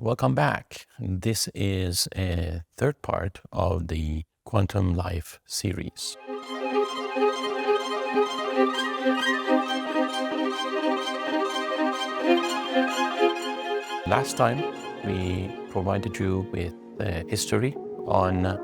Welcome back. This is a third part of the Quantum Life series. Last time, we provided you with history on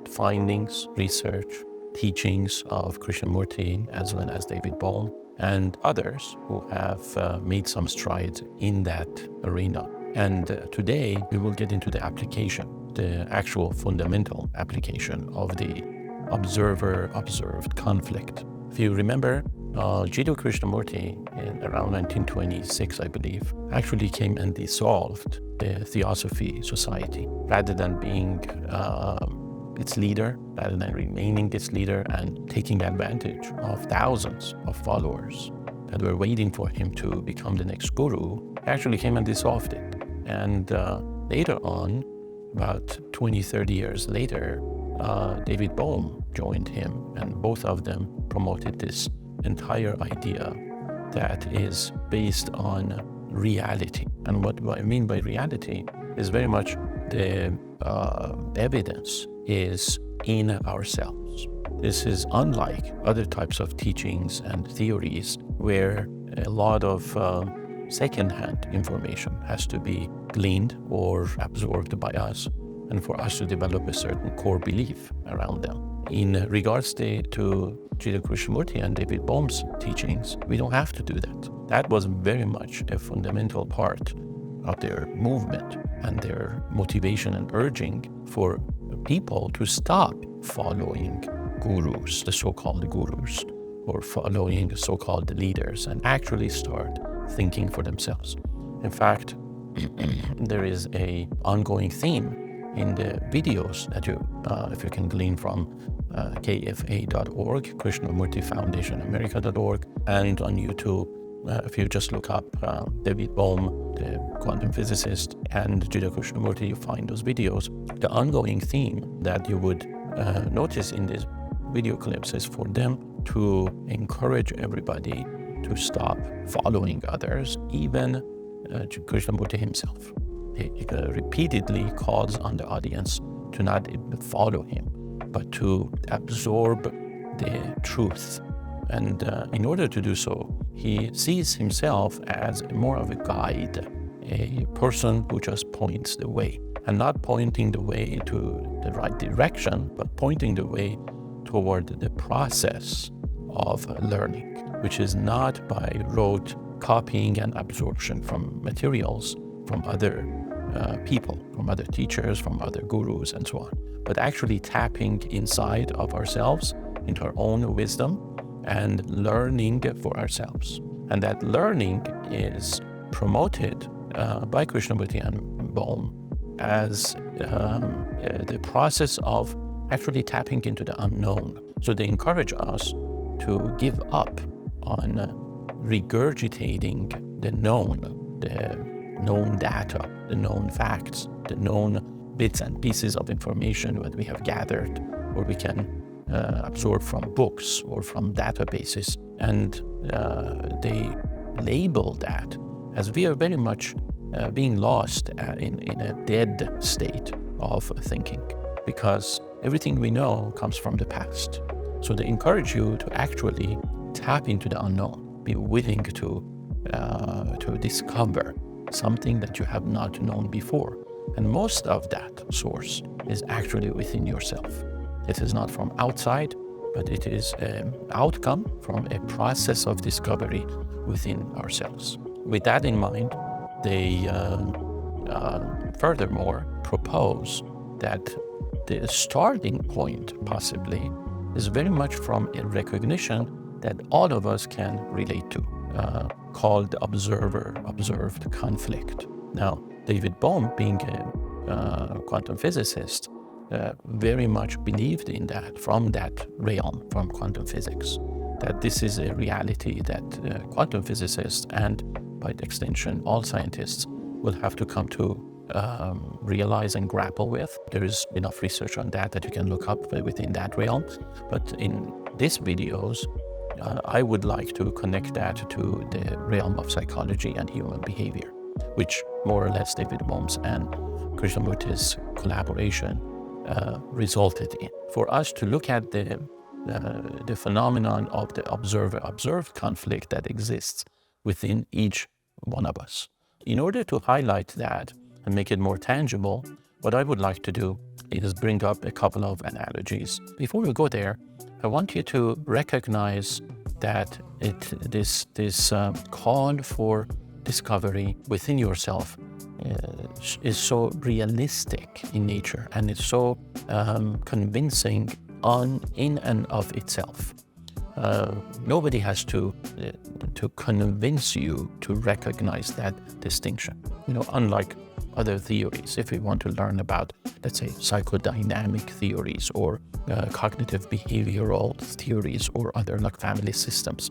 findings, research, teachings of Krishnamurti as well as David Bohm and others who have made some strides in that arena. And today we will get into the application, the actual fundamental application of the observer-observed conflict. If you remember, Jiddu Krishnamurti in around 1926, I believe, actually came and dissolved the Theosophy Society rather than being its leader, rather than remaining its leader and taking advantage of thousands of followers that were waiting for him to become the next guru. Actually came and dissolved it. And later on, about 20, 30 years later, David Bohm joined him, and both of them promoted this entire idea that is based on reality. And what I mean by reality is very much the evidence is in ourselves. This is unlike other types of teachings and theories where a lot of second-hand information has to be gleaned or absorbed by us, and for us to develop a certain core belief around them. In regards to Jiddu Krishnamurti and David Bohm's teachings, we don't have to do that. That was very much a fundamental part of their movement and their motivation and urging for people to stop following gurus, the so-called gurus, or following so-called leaders, and actually start thinking for themselves. In fact, there is an ongoing theme in the videos that you, if you can glean from KFA.org, Krishnamurti Foundation America.org, and on YouTube, if you just look up David Bohm, the quantum physicist, and Jiddu Krishnamurti, you find those videos. The ongoing theme that you would notice in these video clips is for them to encourage everybody to stop following others, even Krishnamurti himself. He repeatedly calls on the audience to not follow him, but to absorb the truth. And in order to do so, he sees himself as more of a guide, a person who just points the way, and not pointing the way to the right direction, but pointing the way toward the process of learning, which is not by rote copying and absorption from materials from other people, from other teachers, from other gurus, and so on, but actually tapping inside of ourselves into our own wisdom and learning for ourselves. And that learning is promoted by Krishnamurti and Bohm as the process of actually tapping into the unknown. So they encourage us to give up on regurgitating the known data, the known facts, the known bits and pieces of information that we have gathered or we can absorb from books or from databases. And they label that as we are very much being lost in a dead state of thinking, because everything we know comes from the past. So they encourage you to actually tap into the unknown, be willing to discover something that you have not known before. And most of that source is actually within yourself. It is not from outside, but it is an outcome from a process of discovery within ourselves. With that in mind, they furthermore propose that the starting point possibly is very much from a recognition that all of us can relate to, called observer-observed conflict. Now, David Bohm, being a quantum physicist, very much believed in that from that realm, from quantum physics, that this is a reality that quantum physicists and, by extension, all scientists will have to come to realize and grapple with. There is enough research on that you can look up within that realm. But in these videos, I would like to connect that to the realm of psychology and human behavior, which more or less David Bohm's and Krishnamurti's collaboration resulted in. For us to look at the phenomenon of the observer-observed conflict that exists within each one of us. In order to highlight that and make it more tangible, what I would like to do is bring up a couple of analogies. Before we go there, I want you to recognize that this call for discovery within yourself is so realistic in nature, and it's so convincing in and of itself. Nobody has to convince you to recognize that distinction. Unlike other theories, if we want to learn about, let's say, psychodynamic theories or cognitive behavioral theories or other like family systems,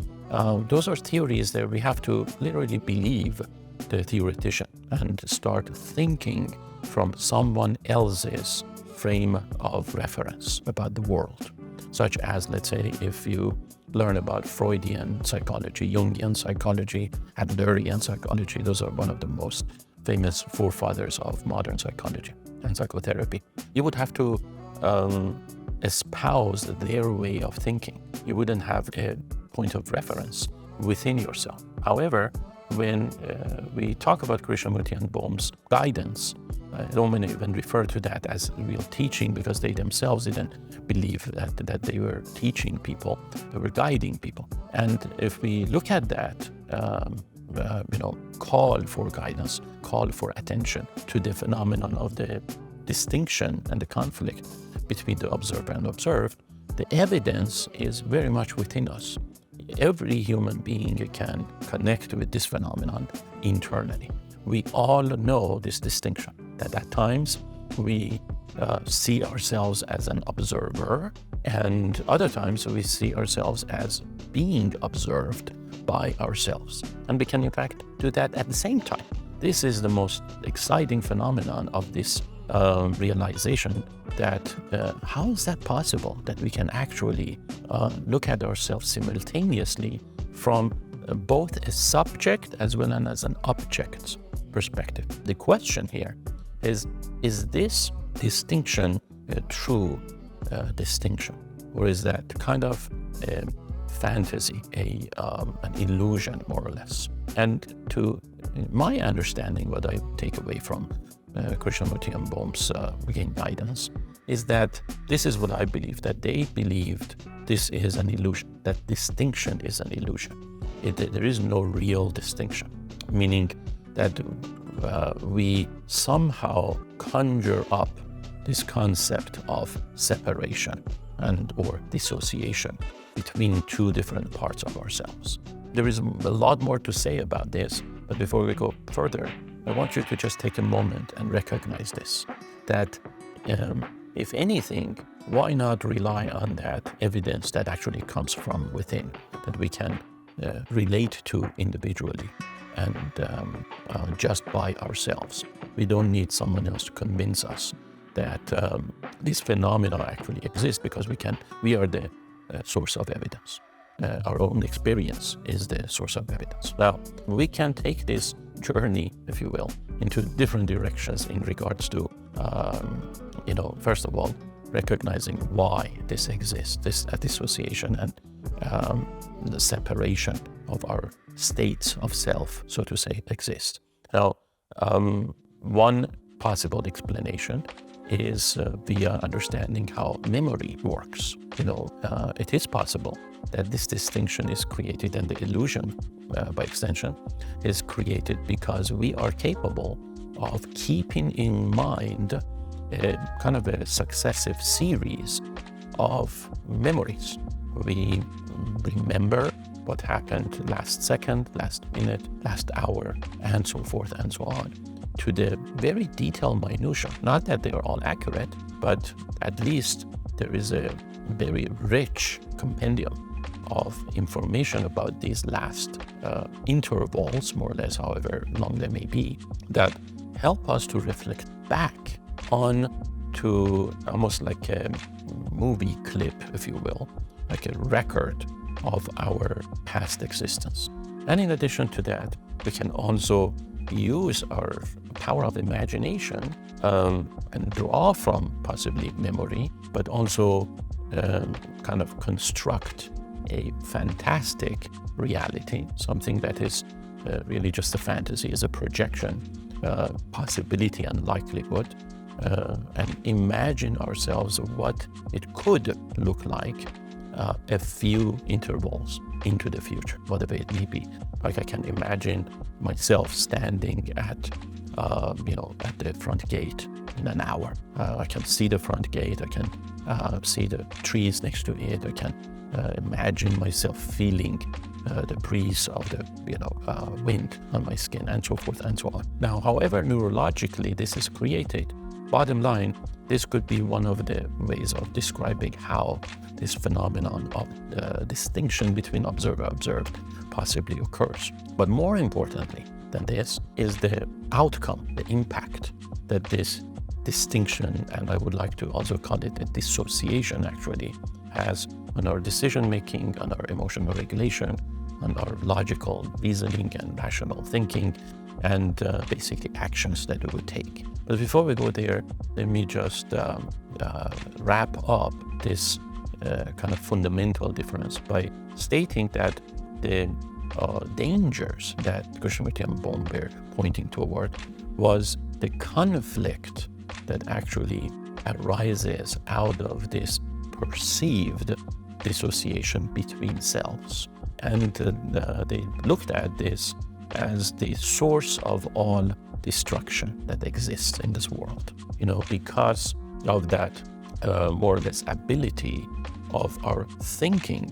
those are theories that we have to literally believe the theoretician and start thinking from someone else's frame of reference about the world. Such as, let's say, if you learn about Freudian psychology, Jungian psychology, Adlerian psychology, those are one of the most famous forefathers of modern psychology and psychotherapy. You would have to espouse their way of thinking. You wouldn't have a point of reference within yourself. However, when we talk about Krishnamurti and Bohm's guidance, I don't even refer to that as real teaching, because they themselves didn't believe that they were teaching people, they were guiding people. And if we look at that, call for guidance, call for attention to the phenomenon of the distinction and the conflict between the observer and observed, the evidence is very much within us. Every human being can connect with this phenomenon internally. We all know this distinction, that at times we see ourselves as an observer, and other times we see ourselves as being observed by ourselves. And we can, in fact, do that at the same time. This is the most exciting phenomenon of this realization that how is that possible, that we can actually look at ourselves simultaneously from both a subject as well as an object perspective. The question here is this distinction a true distinction, or is that kind of a fantasy, an illusion, more or less? And to my understanding, what I take away from Krishnamurti and Bohm's again guidance is that this is what I believe, that they believed this is an illusion, that distinction is an illusion. There is no real distinction, meaning that we somehow conjure up this concept of separation and or dissociation between two different parts of ourselves. There is a lot more to say about this, but before we go further, I want you to just take a moment and recognize this, that if anything, why not rely on that evidence that actually comes from within, that we can relate to individually and just by ourselves. We don't need someone else to convince us that this phenomenon actually exists, because we are the source of evidence. Our own experience is the source of evidence. Now, we can take this journey, if you will, into different directions in regards to, first of all, recognizing why this exists, this dissociation and the separation of our states of self, so to say, exist. Now, one possible explanation is via understanding how memory works. It is possible that this distinction is created, and the illusion, by extension, is created because we are capable of keeping in mind a kind of a successive series of memories. We remember what happened last second, last minute, last hour, and so forth and so on, to the very detailed minutia. Not that they are all accurate, but at least there is a very rich compendium of information about these last intervals, more or less, however long they may be, that help us to reflect back on to almost like a movie clip, if you will, like a record of our past existence. And in addition to that, we can also use our power of imagination and draw from possibly memory, but also kind of construct a fantastic reality, something that is really just a fantasy, is a projection, possibility and likelihood, and imagine ourselves what it could look like a few intervals into the future, whatever it may be. Like I can imagine myself standing at the front gate in an hour. I can see the front gate, I can see the trees next to it, I can imagine myself feeling the breeze of the wind on my skin, and so forth and so on. Now, however neurologically this is created, bottom line, this could be one of the ways of describing how this phenomenon of distinction between observed possibly occurs. But more importantly than this is the outcome, the impact that this distinction, and I would like to also call it a dissociation actually, has on our decision making, on our emotional regulation, on our logical reasoning and rational thinking, and basically actions that we would take. But before we go there, let me just wrap up this kind of fundamental difference by stating that the dangers that Krishnamurti and Bohm were pointing toward was the conflict that actually arises out of this perceived dissociation between selves. And they looked at this as the source of all destruction that exists in this world. Because of that more or less ability of our thinking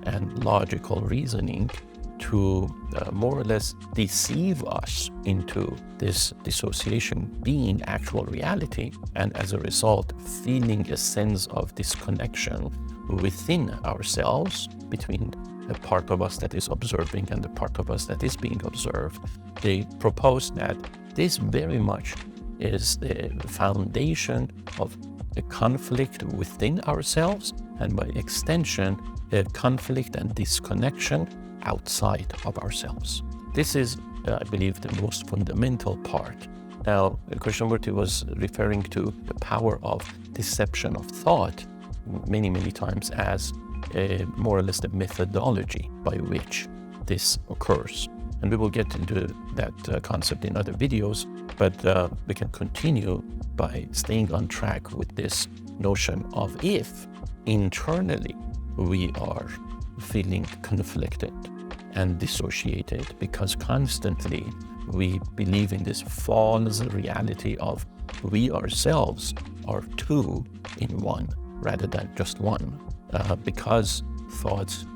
and logical reasoning to more or less deceive us into this dissociation being actual reality, and as a result feeling a sense of disconnection within ourselves between the part of us that is observing and the part of us that is being observed. They propose that this very much is the foundation of a conflict within ourselves, and by extension a conflict and disconnection outside of ourselves. This is, I believe, the most fundamental part. Now, Krishnamurti was referring to the power of deception of thought many times as more or less the methodology by which this occurs. And we will get into that concept in other videos, but we can continue by staying on track with this notion of if internally we are feeling conflicted and dissociated because constantly we believe in this false reality of we ourselves are two in one rather than just one, because thoughts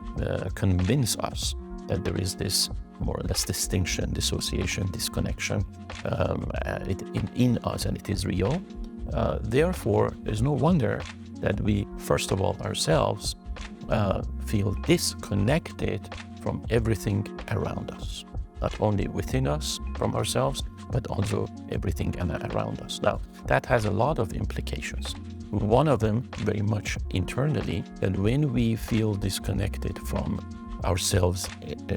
convince us that there is this more or less distinction, dissociation, disconnection in us, and it is real. Therefore, there's no wonder that we, first of all, ourselves feel disconnected from everything around us, not only within us from ourselves, but also everything around us. Now, that has a lot of implications. One of them, very much internally, that when we feel disconnected from ourselves,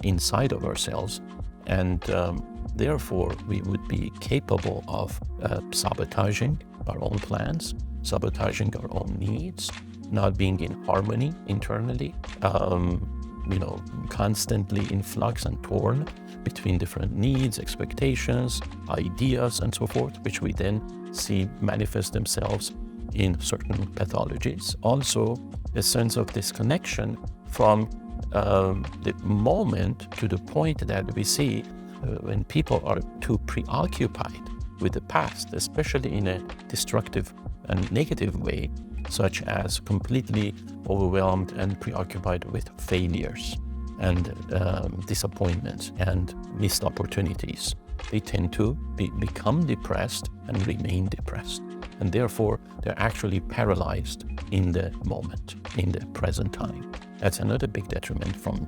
inside of ourselves, and therefore we would be capable of sabotaging our own plans, sabotaging our own needs, not being in harmony internally, constantly in flux and torn between different needs, expectations, ideas, and so forth, which we then see manifest themselves in certain pathologies. Also, a sense of disconnection from the moment to the point that we see when people are too preoccupied with the past, especially in a destructive and negative way, such as completely overwhelmed and preoccupied with failures and disappointments and missed opportunities. They tend to become depressed and remain depressed. And therefore, they're actually paralyzed in the moment, in the present time. That's another big detriment from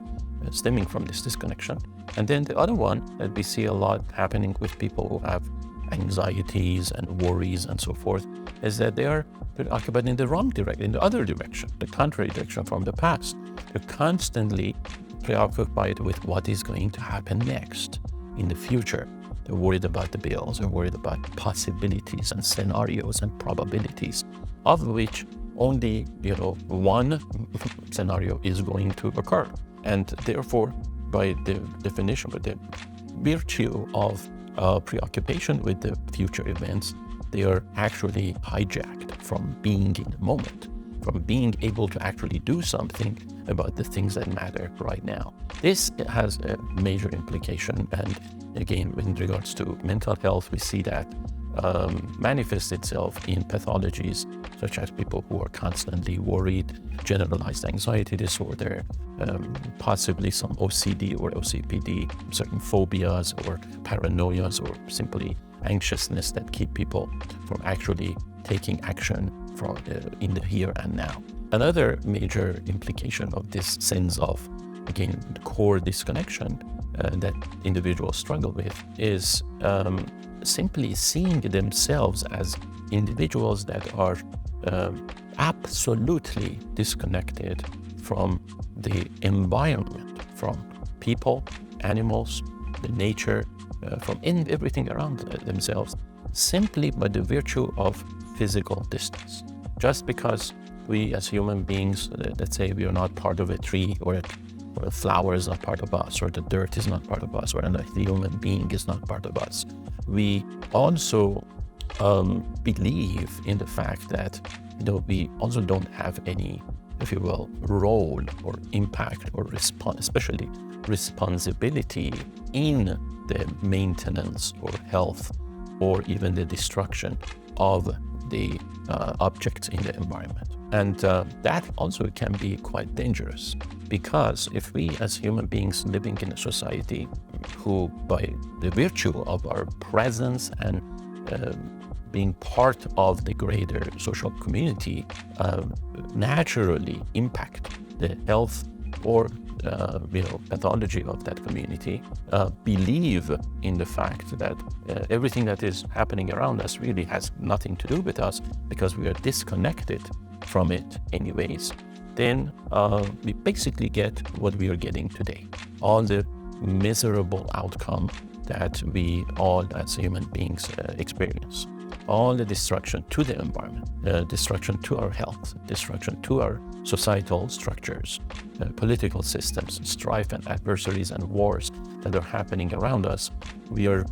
stemming from this disconnection. And then the other one that we see a lot happening with people who have anxieties and worries and so forth is that they are preoccupied in the wrong direction, in the other direction, the contrary direction from the past. They're constantly preoccupied with what is going to happen next in the future. They're worried about the bills. They're worried about possibilities and scenarios and probabilities, of which only, one scenario is going to occur. And therefore, by the definition, by the virtue of preoccupation with the future events, they are actually hijacked from being in the moment, from being able to actually do something about the things that matter right now. This has a major implication. And again, in regards to mental health, we see that manifests itself in pathologies such as people who are constantly worried, generalized anxiety disorder, possibly some OCD or OCPD, certain phobias or paranoias, or simply anxiousness that keep people from actually taking action in the here and now. Another major implication of this sense of, again, the core disconnection that individuals struggle with is simply seeing themselves as individuals that are absolutely disconnected from the environment, from people, animals, the nature, from everything around themselves, simply by the virtue of physical distance. Just because we as human beings, let's say we are not part of a tree, or the flower is not part of us, or the dirt is not part of us, or the human being is not part of us, we also believe in the fact that we also don't have any, if you will, role or impact or especially responsibility in the maintenance or health or even the destruction of the objects in the environment. And that also can be quite dangerous, because if we as human beings living in a society who, by the virtue of our presence and being part of the greater social community, naturally impact the health or pathology of that community, believe in the fact that everything that is happening around us really has nothing to do with us because we are disconnected from it anyways, then we basically get what we are getting today. All the miserable outcome that we all as human beings experience. All the destruction to the environment, destruction to our health, destruction to our societal structures, political systems, strife and adversaries and wars that are happening around us. We are,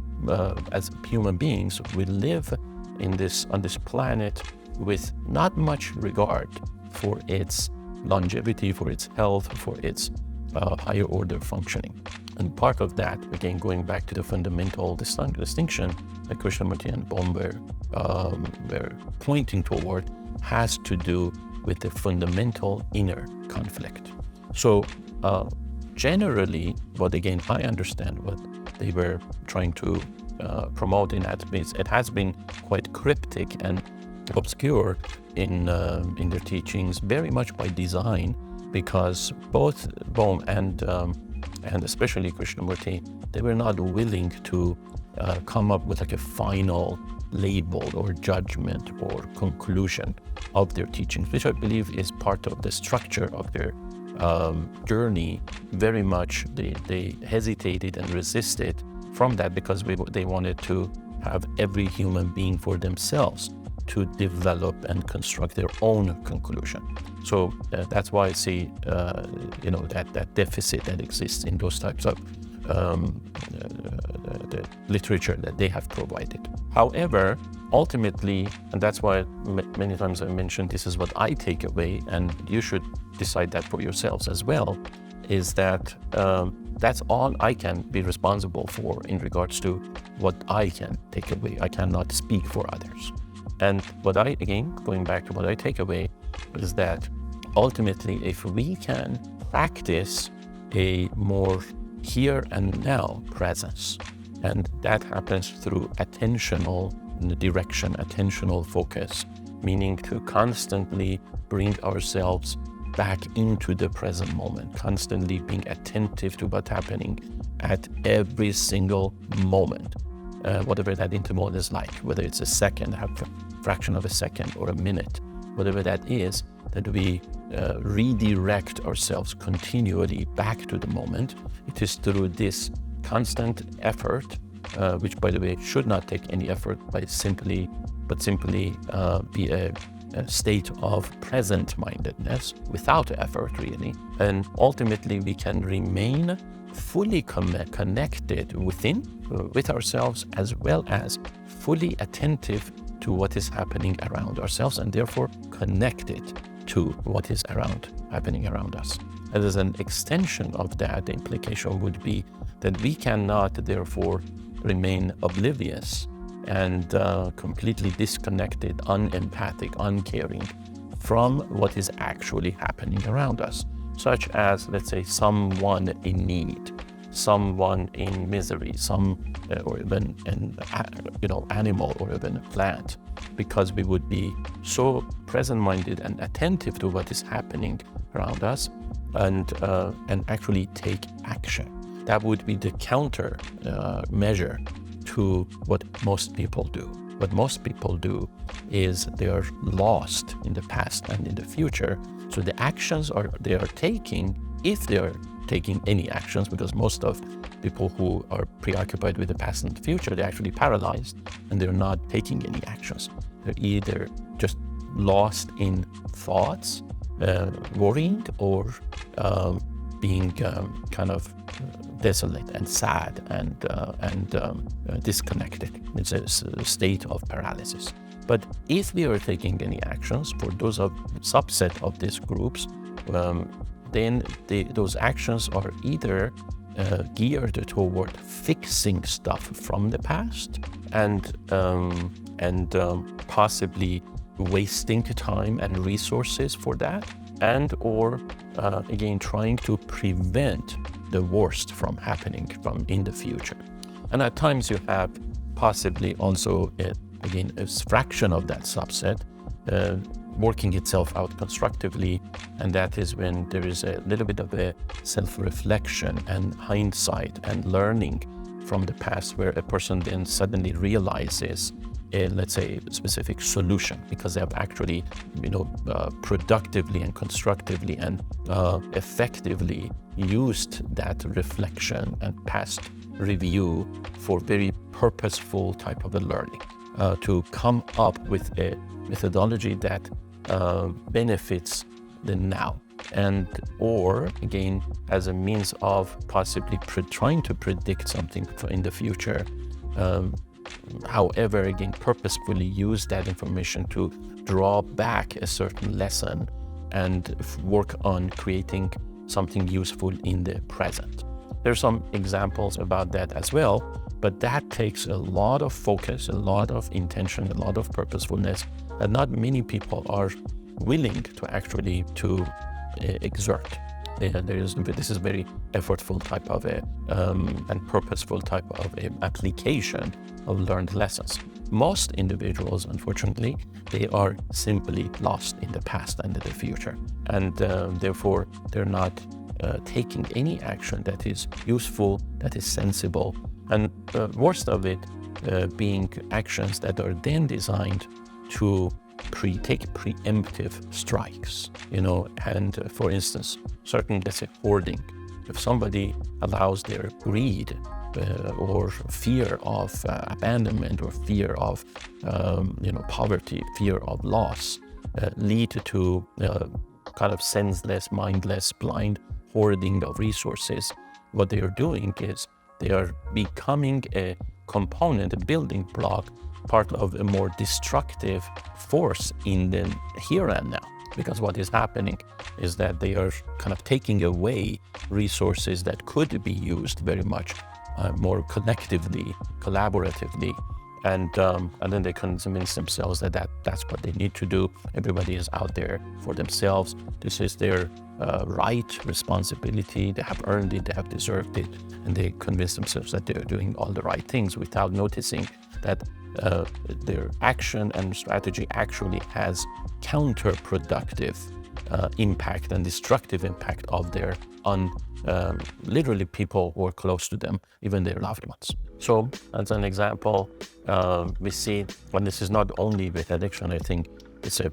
as human beings, we live on this planet with not much regard for its longevity, for its health, for its higher order functioning. And part of that, again, going back to the fundamental distinction that Krishnamurti and Bohm were pointing toward, has to do with the fundamental inner conflict. So generally, what again, I understand what they were trying to promote in that space, it has been quite cryptic and obscure in their teachings, very much by design, because both Bohm and especially Krishnamurti, they were not willing to come up with like a final label or judgment or conclusion of their teachings, which I believe is part of the structure of their journey. Very much they hesitated and resisted from that because they wanted to have every human being for themselves to develop and construct their own conclusion. So that's why I see, that deficit that exists in those types of the literature that they have provided. However, ultimately, and that's why many times I mentioned this is what I take away, and you should decide that for yourselves as well, is that that's all I can be responsible for in regards to what I can take away. I cannot speak for others. And going back to what I take away, is that ultimately, if we can practice a more here and now presence, and that happens through attentional direction, attentional focus, meaning to constantly bring ourselves back into the present moment, constantly being attentive to what's happening at every single moment, whatever that interval is like, whether it's a second, a fraction of a second, or a minute, whatever that is, that we redirect ourselves continually back to the moment. It is through this constant effort which by the way should not take any effort, but simply be a state of present-mindedness without effort really. And ultimately we can remain fully connected with ourselves, as well as fully attentive to what is happening around ourselves, and therefore connected to what is happening around us. And as an extension of that, the implication would be that we cannot therefore remain oblivious and completely disconnected, unempathic, uncaring from what is actually happening around us, such as, let's say, someone in need, someone in misery, or even an animal or even a plant, because we would be so present-minded and attentive to what is happening around us, and actually take action. That would be the counter measure to what most people do. What most people do is they are lost in the past and in the future. So the actions they are taking, if they are taking any actions, because most of people who are preoccupied with the past and the future, they're actually paralyzed and they're not taking any actions. They're either just lost in thoughts, worrying, or being kind of desolate and sad and disconnected. It's a state of paralysis. But if we are taking any actions for those subset of these groups, then those actions are either geared toward fixing stuff from the past and possibly wasting time and resources for that, or again trying to prevent the worst from happening in the future. And at times you have possibly also again a fraction of that subset working itself out constructively, and that is when there is a little bit of a self-reflection and hindsight and learning from the past, where a person then suddenly realizes let's say a specific solution, because they have actually productively and constructively and effectively used that reflection and past review for very purposeful type of a learning, to come up with a methodology that benefits the now, and or again as a means of possibly trying to predict something in the future. However, again, purposefully use that information to draw back a certain lesson and work on creating something useful in the present. There's some examples about that as well, but that takes a lot of focus, a lot of intention, a lot of purposefulness that not many people are willing to actually exert. This is very effortful type of and purposeful type of application of learned lessons. Most individuals, unfortunately, they are simply lost in the past and in the future, and therefore they're not taking any action that is useful, that is sensible, and worst of it being actions that are then designed to take preemptive strikes, and for instance, certain, let's say, hoarding. If somebody allows their greed or fear of abandonment, or fear of poverty, fear of loss, lead to kind of senseless, mindless, blind hoarding of resources, what they are doing is they are becoming a component, a building block, part of a more destructive force in the here and now. Because what is happening is that they are kind of taking away resources that could be used very much more collectively, collaboratively, and then they convince themselves that that's what they need to do. Everybody is out there for themselves. This is their right, responsibility. They have earned it, they have deserved it, and they convince themselves that they're doing all the right things without noticing that their action and strategy actually has counterproductive impact and destructive impact of their literally people who are close to them, even their loved ones. So as an example, we see, when this is not only with addiction, I think it's a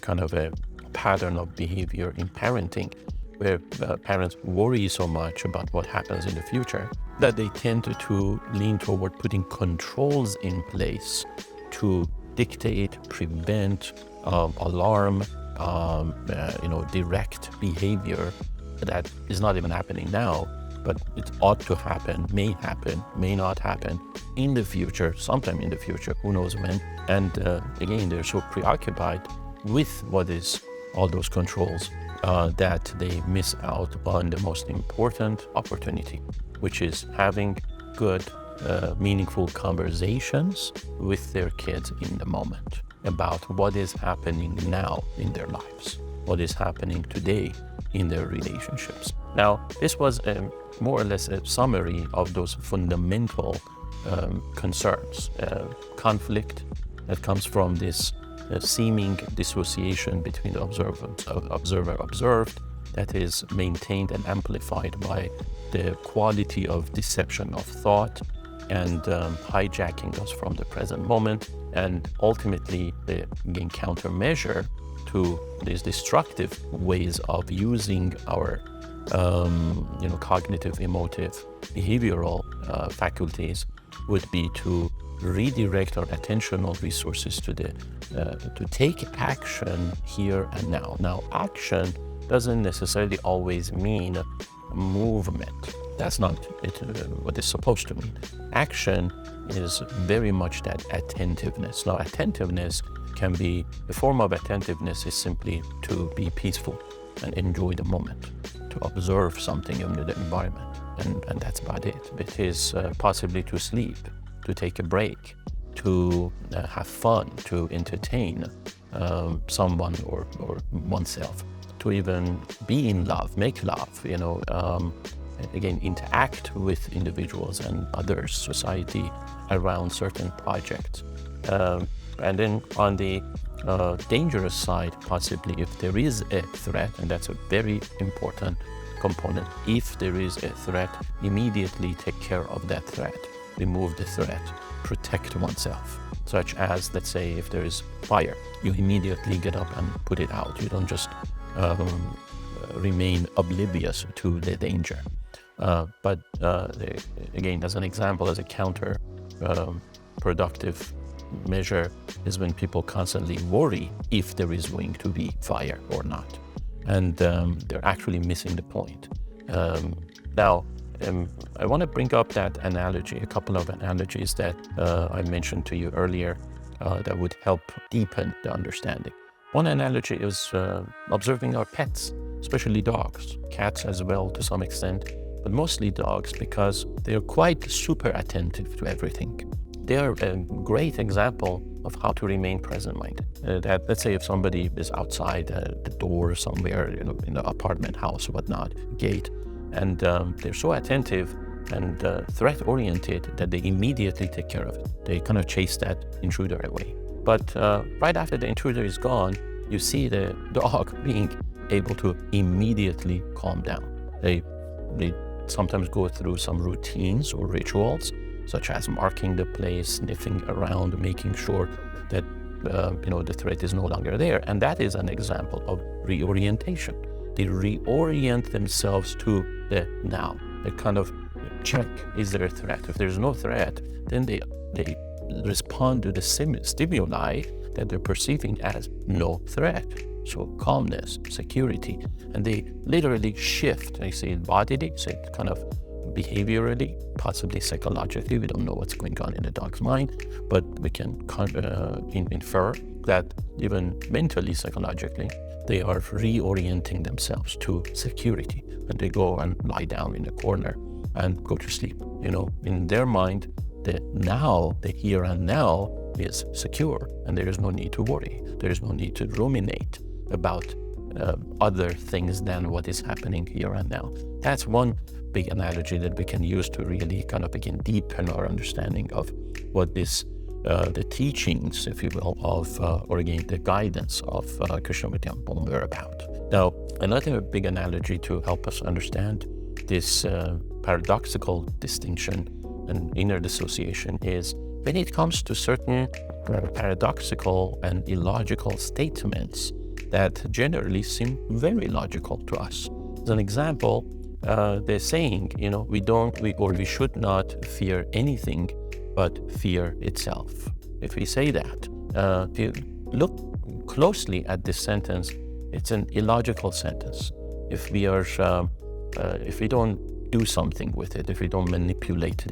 kind of a pattern of behavior in parenting, where parents worry so much about what happens in the future that they tend to lean toward putting controls in place to dictate, prevent, alarm, direct behavior that is not even happening now, but it ought to happen, may not happen in the future, sometime in the future, who knows when. And again, they're so preoccupied with what is all those controls that they miss out on the most important opportunity, which is having good, meaningful conversations with their kids in the moment about what is happening now in their lives, what is happening today in their relationships. Now, this was more or less a summary of those fundamental concerns. Conflict that comes from this seeming dissociation between the observer observed, that is maintained and amplified by the quality of deception of thought and hijacking us from the present moment, and ultimately the countermeasure to these destructive ways of using our cognitive, emotive, behavioral faculties would be to redirect our attentional resources to take action here and now. Now, action doesn't necessarily always mean movement. That's not what it's supposed to mean. Action is very much that attentiveness. Now, attentiveness can be, the form of attentiveness is simply to be peaceful and enjoy the moment, to observe something in the environment, and that's about it. It is possibly to sleep, to take a break, to have fun, to entertain someone or oneself, to even be in love, make love, again, interact with individuals and others, society, around certain projects. And then on the dangerous side, possibly if there is a threat, and that's a very important component, if there is a threat, immediately take care of that threat, remove the threat, protect oneself. Such as, let's say, if there is fire, you immediately get up and put it out. You don't just remain oblivious to the danger. But again, as an example, as a counter productive measure is when people constantly worry if there is going to be fire or not. And they're actually missing the point. Now, I want to bring up that analogy, a couple of analogies that I mentioned to you earlier that would help deepen the understanding. One analogy is observing our pets, especially dogs, cats as well to some extent, but mostly dogs because they are quite super attentive to everything. They are a great example of how to remain present-minded. That, let's say if somebody is outside the door somewhere, in the apartment house or whatnot, gate, and they're so attentive and threat-oriented that they immediately take care of it. They kind of chase that intruder away. But right after the intruder is gone, you see the dog being able to immediately calm down. They sometimes go through some routines or rituals, such as marking the place, sniffing around, making sure that the threat is no longer there. And that is an example of reorientation. They reorient themselves to the now. They kind of check, is there a threat? If there's no threat, then they respond to the stimuli that they're perceiving as no threat. So calmness, security, and they literally shift. They say it bodily, say it kind of behaviorally, possibly psychologically. We don't know what's going on in the dog's mind, but we can infer that even mentally, psychologically, they are reorienting themselves to security, and they go and lie down in a corner and go to sleep. In their mind, the here and now is secure, and there is no need to worry. There is no need to ruminate about other things than what is happening here and now. That's one big analogy that we can use to really kind of begin deepen our understanding of what this the teachings, if you will, of or again the guidance of Krishnamurti and Bom were about. Now, another big analogy to help us understand this paradoxical distinction and inner dissociation is when it comes to certain paradoxical and illogical statements that generally seem very logical to us. As an example, they're saying, we should not fear anything but fear itself. If we say that, if you look closely at this sentence, it's an illogical sentence. If we don't do something with it, if we don't manipulate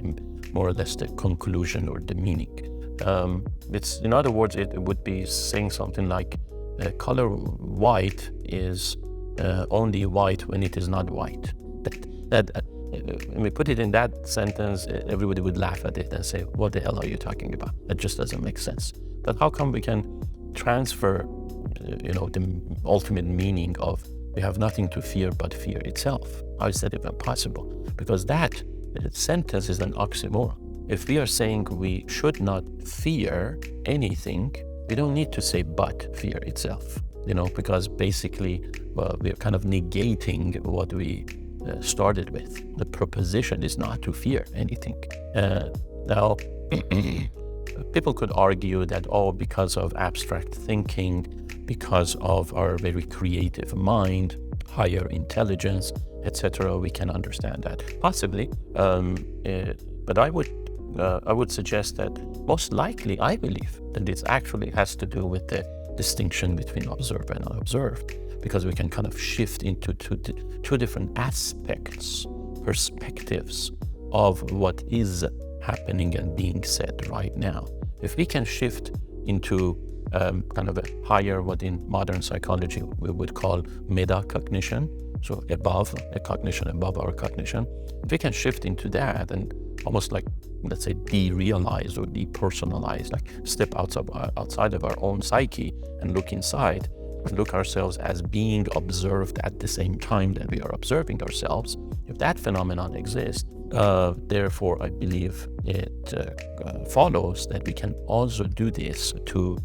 more or less the conclusion or the meaning, in other words, it would be saying something like, color white is only white when it is not white. When we put it in that sentence, everybody would laugh at it and say, what the hell are you talking about? That just doesn't make sense. But how come we can transfer, the ultimate meaning of we have nothing to fear but fear itself? How is that even possible? Because that sentence is an oxymoron. If we are saying we should not fear anything, we don't need to say but fear itself, because basically we are kind of negating what we started with. The proposition is not to fear anything. Now, people could argue that, because of abstract thinking, because of our very creative mind, higher intelligence, etc., we can understand that. Possibly, but I would suggest that most likely, I believe that it actually has to do with the distinction between observed and unobserved, because we can kind of shift into two different aspects, perspectives of what is happening and being said right now. If we can shift into kind of a higher, what in modern psychology we would call metacognition, so above a cognition, above our cognition, if we can shift into that and almost like, let's say, derealize or depersonalize, like step outside of our own psyche and look inside, and look ourselves as being observed at the same time that we are observing ourselves. If that phenomenon exists, therefore I believe it follows that we can also do this to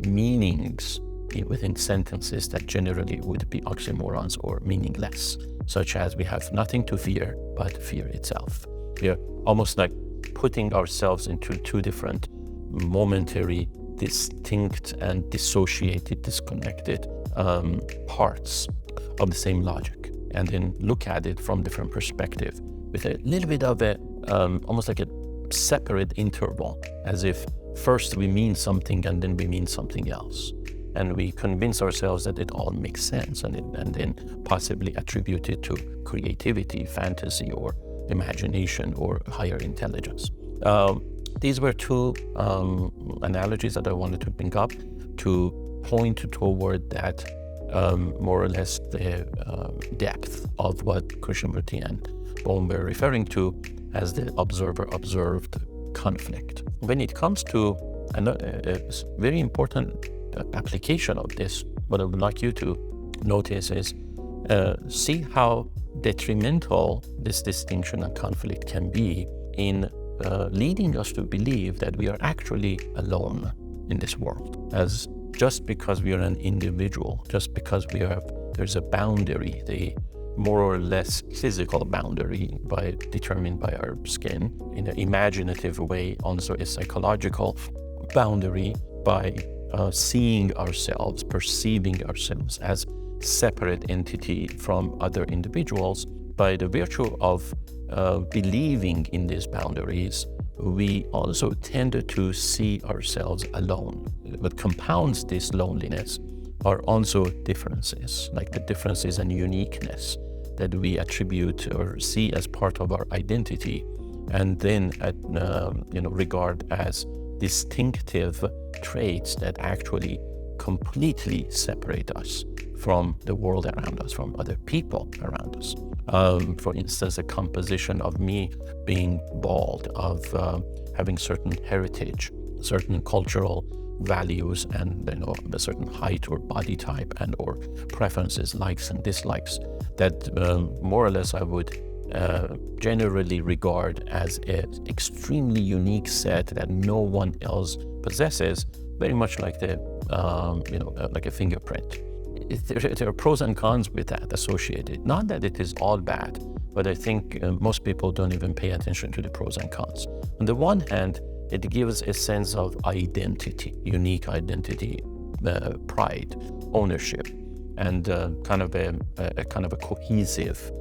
meanings within sentences that generally would be oxymorons or meaningless, such as we have nothing to fear but fear itself. We are almost like putting ourselves into two different momentary, distinct and dissociated, disconnected parts of the same logic, and then look at it from different perspective with a little bit of a almost like a separate interval, as if first we mean something and then we mean something else, and we convince ourselves that it all makes sense, and then possibly attribute it to creativity, fantasy, or imagination, or higher intelligence. These were two analogies that I wanted to bring up to point toward that more or less the depth of what Krishnamurti and Bohm were referring to as the observer-observed conflict. When it comes to a very important application of this, what I would like you to notice is see how detrimental this distinction and conflict can be in leading us to believe that we are actually alone in this world. As just because we are an individual, just because there's a boundary, the more or less physical boundary determined by our skin, in an imaginative way, also a psychological boundary by seeing ourselves, perceiving ourselves as separate entity from other individuals. By the virtue of believing in these boundaries, we also tend to see ourselves alone. What compounds this loneliness are also differences, like the differences and uniqueness that we attribute or see as part of our identity, and then regard as distinctive traits that actually completely separate us from the world around us, from other people around us. For instance, a composition of me being bald, of having certain heritage, certain cultural values, and a certain height or body type and or preferences, likes and dislikes, that more or less I would generally regard as an extremely unique set that no one else possesses, very much like like a fingerprint. There are pros and cons with that associated. Not that it is all bad, but I think most people don't even pay attention to the pros and cons. On the one hand, it gives a sense of identity, unique identity, pride, ownership. and kind of a cohesive,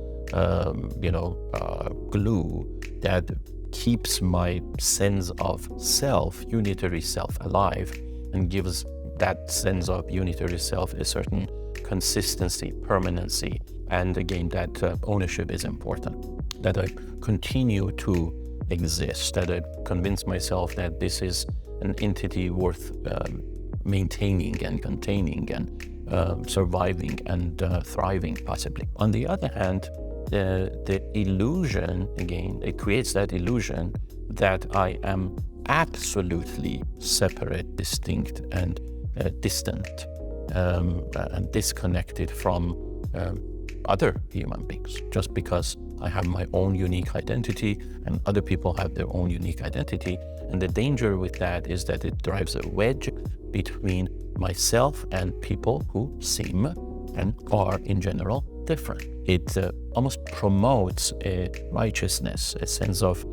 glue that keeps my sense of self, unitary self, alive, and gives that sense of unitary self a certain consistency, permanency, and again, that ownership is important. That I continue to exist, that I convince myself that this is an entity worth maintaining and containing and surviving and thriving, possibly. On the other hand, the illusion, again, it creates that illusion that I am absolutely separate, distinct, and distant, and disconnected from other human beings, just because I have my own unique identity and other people have their own unique identity. And the danger with that is that it drives a wedge between myself and people who seem and are in general different. It almost promotes a righteousness, a sense of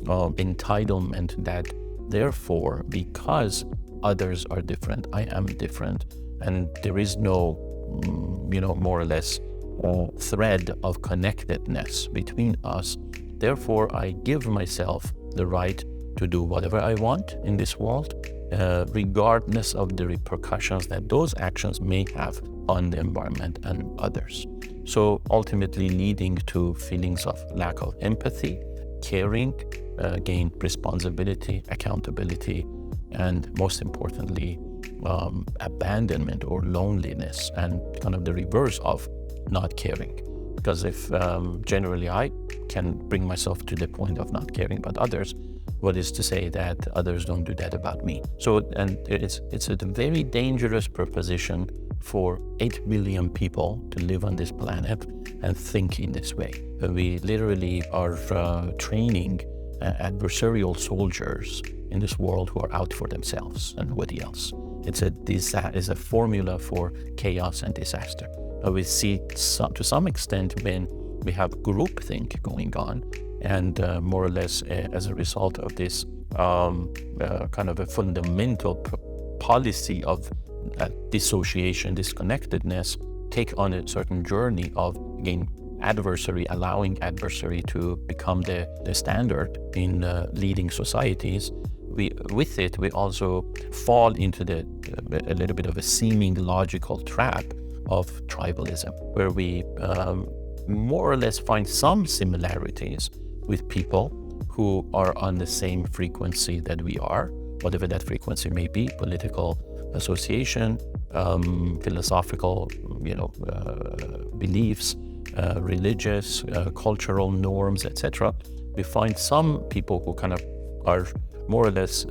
entitlement that therefore, because others are different, I am different, and there is no, more or less thread of connectedness between us. Therefore, I give myself the right to do whatever I want in this world, regardless of the repercussions that those actions may have on the environment and others. So ultimately leading to feelings of lack of empathy, caring, again, responsibility, accountability, and most importantly, abandonment or loneliness, and kind of the reverse of not caring. Because if generally I can bring myself to the point of not caring about others, what is to say that others don't do that about me? So, and it's a very dangerous proposition for 8 billion people to live on this planet and think in this way. We literally are training adversarial soldiers in this world who are out for themselves and nobody else. It's a formula for chaos and disaster. We see to some extent when we have groupthink going on, and more or less as a result of this kind of a fundamental policy of dissociation, disconnectedness, take on a certain journey of, again, allowing adversary to become the standard in leading societies. We also fall into a little bit of a seeming logical trap of tribalism, where we more or less find some similarities with people who are on the same frequency that we are, whatever that frequency may be, political association, philosophical, beliefs, religious, cultural norms, etc. We find some people who kind of are more or less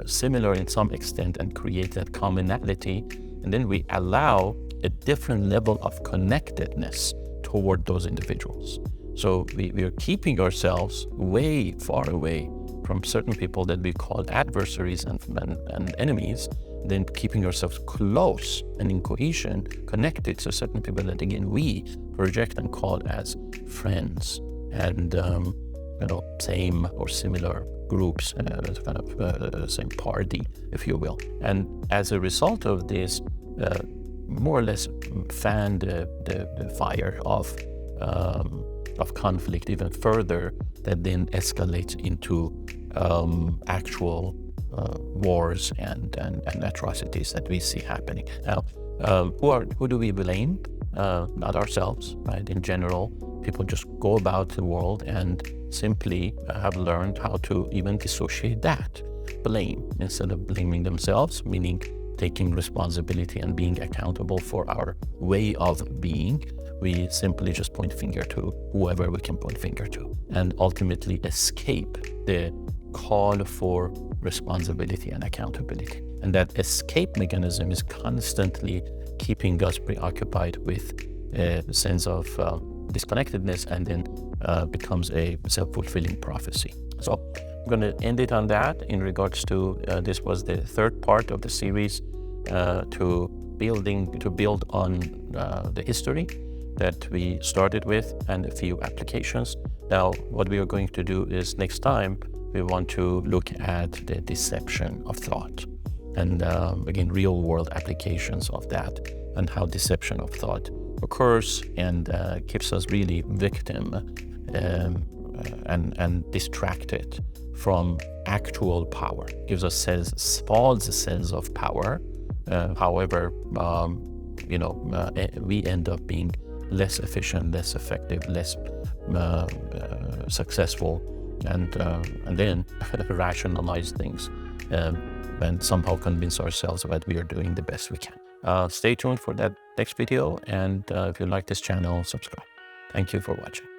similar in some extent and create that commonality, and then we allow a different level of connectedness toward those individuals. So we are keeping ourselves way far away from certain people that we call adversaries and enemies, then keeping ourselves close and in cohesion, connected to certain people that, again, we project and call as friends and same or similar groups, kind of same party, if you will. And as a result of this, more or less fan the fire of conflict even further, that then escalates into actual wars and atrocities that we see happening. Now, who do we blame? Not ourselves, right? In general, people just go about the world and simply have learned how to even dissociate that blame. Instead of blaming themselves, meaning taking responsibility and being accountable for our way of being, we simply just point finger to whoever we can point finger to, and ultimately escape the call for responsibility and accountability. And that escape mechanism is constantly keeping us preoccupied with a sense of disconnectedness, and then becomes a self-fulfilling prophecy. So I'm going to end it on that in regards to this was the third part of the series to build on the history that we started with and a few applications. Now, what we are going to do is next time we want to look at the deception of thought, and again, real world applications of that and how deception of thought occurs and keeps us really victim and distracted from actual power. Gives us false sense of power. However, we end up being less efficient, less effective, less successful, and then rationalize things and somehow convince ourselves that we are doing the best we can. Stay tuned for that next video, and if you like this channel, subscribe. Thank you for watching.